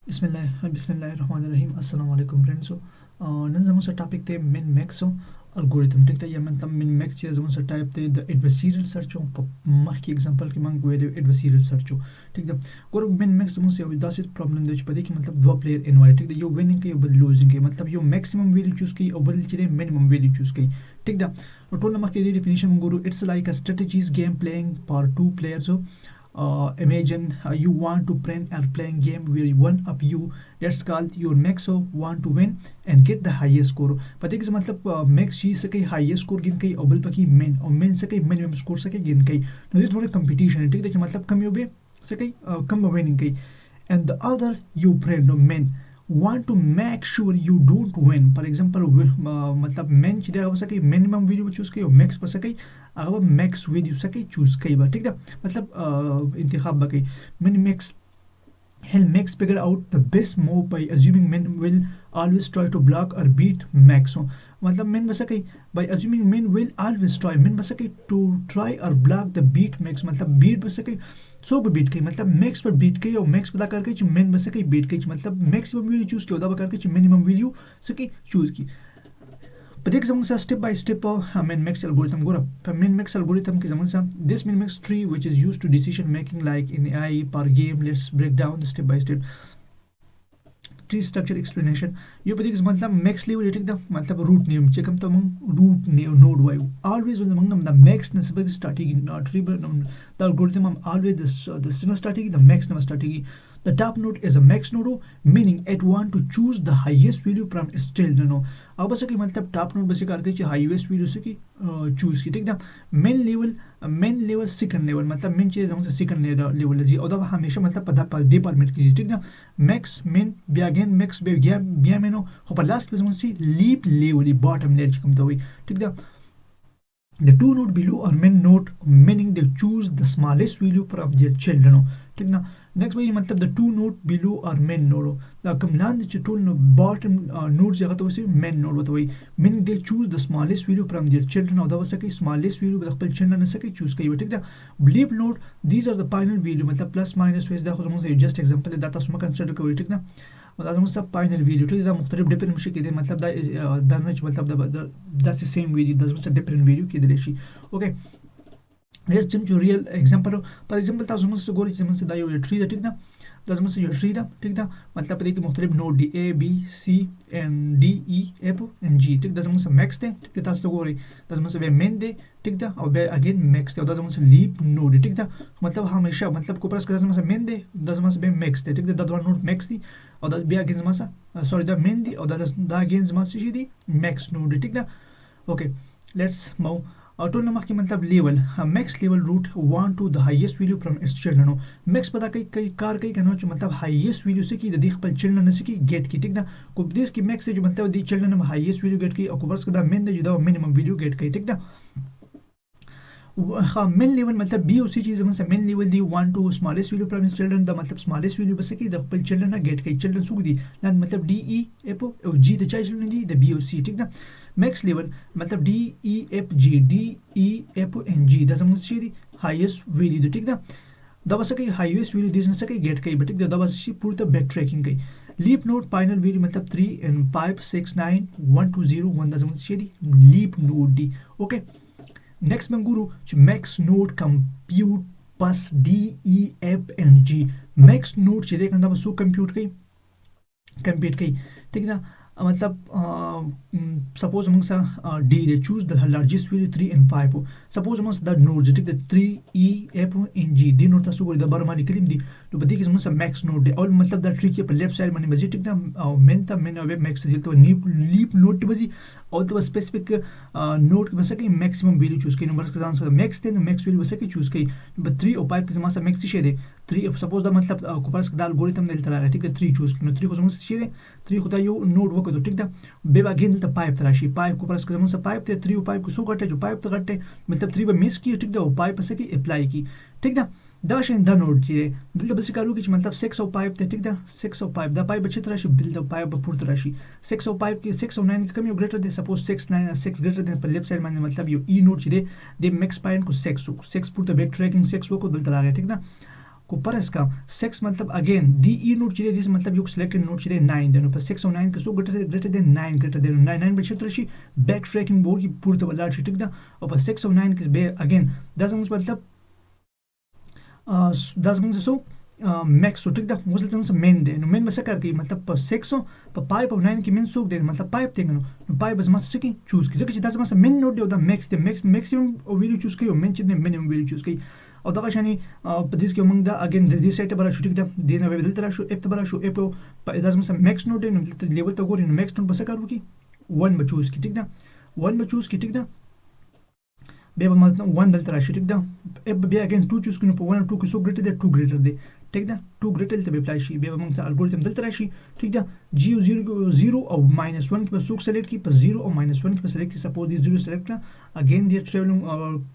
बिस्मिल्लाहिर्रहमानिर्रहीम अस्सलाम वालेकुम फ्रेंड्स नन जमन सा टॉपिक थे min max algorithm ठीक है या मतलब min max चे जमन सा टाइप थे द adversarial search मख की एग्जांपल के मांग वेले adversarial search ठीक है और min max जमन से अब दास प्रॉब्लम दे पदे कि मतलब दो प्लेयर इनवाइट ठीक है यो विनिंग के यो लूजिंग के मतलब यो मैक्सिमम वैल्यू चूज की और बल चले मिनिमम वैल्यू चूज की ठीक है और टोल नमक के डेफिनेशन गुरु it's like a strategies game playing for two players imagine you want to print or playing game where one of you that's called your max want to win and get the highest score पता है कि मतलब max चीज से कहीं highest score गिन कहीं अव्वल पकी main और main से कहीं minimum score से कहीं गिन कहीं तो ये थोड़ा competition है ठीक है मतलब कम योबे से कहीं कम winning कहीं and the other you friend or main want to make sure you don't win for example मतलब मेन चीज़ हो सके मिनिमम वैल्यू चूज की और मैक्स पर सके अगर मैक्स वैल्यू सके चूज कई बार ठीक है मतलब इंतखाब बकई min max Hell makes figure out the best move by assuming men will always try to block or beat max. So, मतलब men बस कहीं by assuming men will always try men बस कहीं to try or block the beat max मतलब beat बस कहीं सो पे बीट कहीं मतलब मैक्स पर बीट कहीं और मैक्स पता करके जो मेन बस कहीं बीट कहीं मतलब मैक्सिमम वैल्यू चूज किया होता करके जो मिनिमम वैल्यू सके चूज की प्रत्येक जमन सा step by step min-max algorithm गोरा min-max algorithm के जमन सा this min-max tree which is used to decision making like in AI per game. Let's break down the step by step tree structure explanation यो पति मतलब max level ठीक द मतलब रूट नेम चेकम तो मंग रूट ने नोड वाई ऑलवेज मतलब मंग द मैक्स ने सब starting tree the algorithm always the signal starting the max ने starting the top node is a max node meaning it want to choose the highest value from its child node अब बस कि मतलब top node बस करके चाहिए highest value से की चूज की ठीक है मेन लेवल सेकंड लेवल मतलब मेन चीज हमसे सेकंड लेवल है जी और हमेशा मतलब पता पर दे परमिट कीजिए ठीक है मैक्स मेन बियागेन मैक्स बिया मेनो हो पर लास्ट पे हमसे लीप लेवल बॉटम लेयर कम तो ठीक है the two node below are main node meaning they choose the smallest value from their children ठीक ना नेक्स्ट भाई मतलब the two node below are main node the कमनान द टोल bottom node जगह तो वैसे main node होता है meaning they choose the smallest value from their children और दवा सके smallest value बदल children ने सके choose करी ठीक है leap node these are the final value मतलब plus minus वैसे देखो समझो just example है डाटा सुमा कंसीडर करो ठीक ना मतलब सब फाइनल वीडियो ठीक है मुख्तलिफ डिफरेंट मुश्किल के मतलब दा मतलब द सेम वीडियो दस मतलब डिफरेंट वीडियो की दरेशी okay let's jump to real example for example तास हमसे गोरी जमन से दायो ट्री दा ठीक ना दस हमसे यो ट्री दा ठीक ना मतलब पता है कि मुख्तलिफ node D A B C and D E F and G ठीक दस हमसे मैक्स दे ठीक है तास तो गोरी दस हमसे वे मेन दे ठीक था और वे अगेन मैक्स दे और दस हमसे लीप नोड ठीक था मतलब हमेशा मतलब को प्लस दस हमसे मेन दे दस हमसे वे मैक्स दे ठीक है द नोड मैक्स दी और द बी अगेन मसा सॉरी द मेन दी और द अगेन मसा दी मैक्स नोड ठीक ना ओके लेट्स मूव टोल नंबर की मतलब level max level root one to the highest value from its children max पता कई कार कई कहना मतलब हाईएस्ट वैल्यू से की द देख पर चिल्ड्रन से की गेट की ठीक ना को देश की मैक्स जो मतलब दी चिल्ड्रन में हाईएस्ट वैल्यू गेट की और कोबर्स का मेन जो द मिनिमम वैल्यू गेट की ठीक ना हाँ मेन लेवल मतलब बी उसी चीज मतलब मेन लेवल दी one to smallest value from children द मतलब स्मॉलेस्ट वैल्यू बस की द चिल्ड्रन ना गेट की चिल्ड्रन सुख दी ना मतलब D E F or G द चाइल्ड चिल्ड्रन दी द बी ओ सी ठीक ना मैक्स लेवल मतलब D E F and G द समझ दी हाईएस्ट वैल्यू ठीक ना द बस की हाईएस्ट वैल्यू दिस न सके गेट की बट द बस पूरी बैक ट्रैकिंग की लीप नोड फाइनल वैल्यू मतलब 3 एंड 5 6 9 1 2 0 1 द समझ दी लीप नोड दी ओके नेक्स्ट में गुरु मैक्स नोड कंप्यूट बस D E F and G max node चले करना बस कंप्यूट की ठीक ना मतलब सपोज अमंग सा डी दे choose the largest value 3 and 5 suppose among the nodes ठीक है 3 ई एफ एन जी दी नोड तसु द बार मारी क्लिम दी तो बदी के समझ मैक्स नोड दे और मतलब द ट्री के लेफ्ट साइड में बजी ठीक ना मेन अवे मैक्स दी तो लीप नोड बजी और तो स्पेसिफिक नोड के बस की मैक्सिमम वैल्यू चूज की नंबर का आंसर मैक्स दे मैक्स वैल्यू बस की चूज की नंबर 3 और 5 के समझ मैक्स शेयर 3 सपोज द मतलब कोपर्स का एल्गोरिथम ने तरह ठीक है 3 चूज की 3 को समझ शेयर 3 होता यो नोड वो तो ठीक था बेबा अगेन द 5 तराशी 5 को प्लस समझ 5 थे 3 और 5 को सो घटे जो 5 तो घटे मतलब 3 पे मिस की ठीक था 5 से की अप्लाई की ठीक था दाश इन द नोड की बिल्ड बस करू कि मतलब 6 और 5 थे ठीक था 6 और 5 द 5 बचे तराशी बिल्ड 5 पूरी तराशी 6 और 5 की 6 और 9 की कमी ग्रेटर दे सपोज 6 9 6 ग्रेटर देन पर लेफ्ट साइड में मतलब यो ई नोड छी दे मैक्स पॉइंट को 6 पूरी बैक ट्रैकिंग 6 को बिल्ड आ गया ठीक ना کو پرس کا 6 مطلب اگین دی ای نوټ چې دی مطلب یو سلیکټډ نوټ چې دی 9 دی نو په 6 او 9 کې سو ګټر دی 9 ګټر دی 9 به چتر شي بیک ټریکینګ بورډ کې پورته ولاړ شي ټیک ده او په 6 او 9 کې به اگین دا زموږ مطلب دا زموږ سو میکس ټیک ده اوس زموږ مین دی نو مین څه کار کوي مطلب په 6 په 5 او 9 کې مین څوک دی مطلب 5 دی نو 5 زما څه کوي چوز کوي ځکه چې دا زما مین نوټ دی او دا میکس دی میکسیمم او ویلیو چوز کوي او مین چې دی مینیمم ویلیو چوز کوي او دغه شانی په دې کې موږ دا اگین د دې سایت بل شو ټیک ده دې نه بدل تر شو اف بل شو اف په دا زما میکس نوټ دی نو لیول ته ګورئ نو میکس نوټ به څه کار وکړي 1 به چوز کوي ټیک ده 1 به چوز کوي ټیک ده بیا به مطلب 1 دلته راشي ټیک ده اف بیا اگین 2 چوز کړو په 1 او 2 کې سو ګریټر دی 2 ګریټر دی ټیک ده 2 ګریټر ته به اپلای شي بیا به موږ ته الګوریتم دلته راشي ټیک ده جی او 0 او -1 کې به سو سلیکټ کی په 0 او -1 کې به سلیکټ کی سپوز دی 0 سلیکټ کړه اگین دی ټریولینګ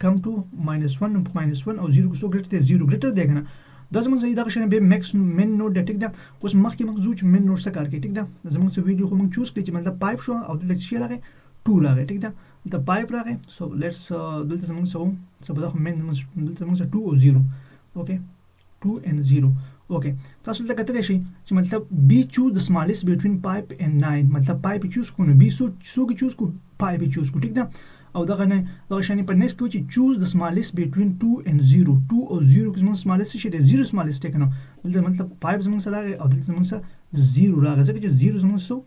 کم ټو -1 او -1 او 0 کې سو ګریټر دی 0 ګریټر دی کنه دا زموږ زیاده غشنه به میکس مین نوټ دی ټیک ده اوس مخکې موږ زوچ مین نوټ څه کار کوي ټیک ده زموږ څه ویډیو خو موږ چوز کړی چې مطلب پایپ شو او دلته شي راغی 2 راغی ټیک ده د پایپ راغی سو لیټس دلته زموږ څه په دغه مین دلته زموږ 2 او 0 اوکې 2 and 0 اوکې تاسو دلته کتلی شئ چې مطلب بی چوز د سمالست بټوین 5 and 9 مطلب پایپ چوز کو نو بی سو کې چوز کو پایپ چوز کو ټیک ده او دغه نه دغه شانی په نیکست کې چې چوز د سمالست بټوین 2 and 0 2 او 0 کې زموږ سمالست شي د 0 سمالست کنه دلته مطلب پایپ زموږ سره راغی او دلته زموږ سره 0 راغی ځکه چې 0 زموږ سو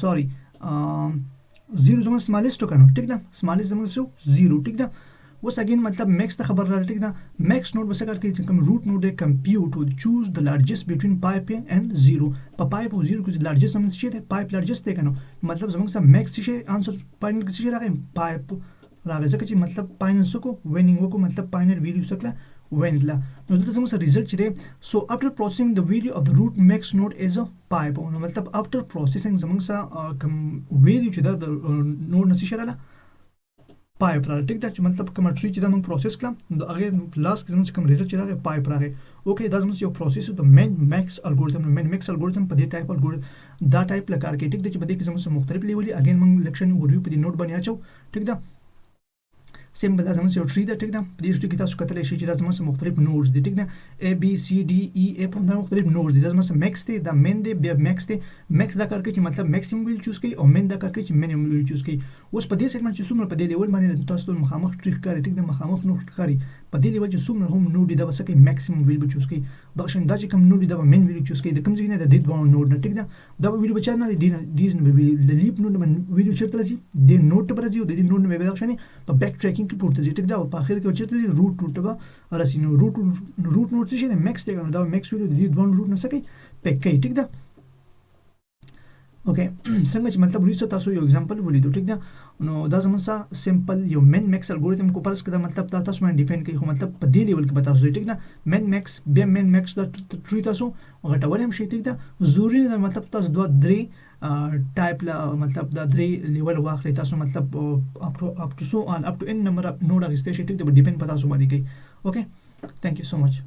سوري 0 زموږ سمالست کنه ټیک ده سمالست زموږ سو 0 ټیک ده اوس اگین مطلب میکس ته خبر راځي ټیک ده میکس نوٹ به څه کار کوي چې کوم روټ نوٹ دی کمپیوټ او چوز د لارجست بټوین 5 and 0 په 5 او 0 کې لارجست هم څه دی 5 لارجست دی کنه مطلب زموږ سره میکس شي انسر پاینل کې څه راغی 5 راغی ځکه چې مطلب پاینل څه کو وینینګ وکړو مطلب پاینل ویلیو څه کړه وینډلا نو دلته زموږ سره ریزلټ چې دی سو افټر پروسیسینګ د ویلیو اف د روټ میکس نوٹ از ا 5 نو مطلب افټر پروسیسینګ زموږ سره کوم ویلیو چې دا د نوٹ نشي شراله پایپ راغی ټیک ده چې مطلب کوم ټری چې دا موږ پروسس کړم د هغه لاس کې زموږ کوم ریزلټ چې راغی پایپ راغی اوکې دا زموږ یو پروسس د مین میکس الګوریتم مین میکس الګوریتم په دې ټایپ الګوریتم دا ټایپ لکار کې ټیک ده چې په دې کې زموږ مختلف لیولې اگین موږ لکشن وریو په دې نوٹ باندې اچو ټیک ده سیمبل دا زموږ یو ټری ده ټیک ده په دې ټری کې تاسو کتلی شئ چې دا زموږ مختلف نوډز دي ټیک ده A B C D E F دا مختلف نوډز دي دا زموږ میکس دی دا مین دی بیا میکس دی میکس دا کار کوي چې مطلب میکسیمم ویل چوز کوي او مین دا کار کوي چې مینیمم ویل چوز کوي اوس په دې سیګمنټ چې څومره په دې لیول باندې تاسو ته مخامخ ټری ښکاري ټیک ده مخامخ نوټ ښکاري په دې لیول چې څومره هم نوډ دی دا وسه کوي میکسیمم ویل به چوز کوي دا شین دا چې کوم نوډ دی دا مین ویل چوز کوي د کوم ځای نه د دې دوه نوډ نه ټیک ده دا ویل بچا نه دی دیز نه ویل د لیپ نوډ باندې ویل چرته راځي د نوټ پر راځي او د دې نوډ نه به دا شنه په بیک ټریکینګ کې پورته ځي ټیک ده او په اخر کې چرته روټ نوټ به راسي نو روټ نوټ څه شي میکس دی دا میکس ویل د دې دوه روټ نه سکی پک کوي ټیک ده اوکې څنګه چې مطلب وروسته تاسو یو اگزامپل ولیدو ټیک ده نو دا زموږ سره سمپل یو مین میکس الګوریتم کو پرس کړه مطلب تاسو باندې ډیپند کوي خو مطلب په دې لیول کې به تاسو ټیک ده مین میکس بیا مین میکس دا ټری تاسو غټول هم شي ټیک ده ضروري نه مطلب تاسو دوه درې ټایپ لا مطلب دا درې لیول واخلئ تاسو مطلب اپ ټو سو ان اپ ټو ان نمبر نوډ اغستې شي ټیک ده ډیپند په تاسو باندې کوي اوکې ثانک یو سو مچ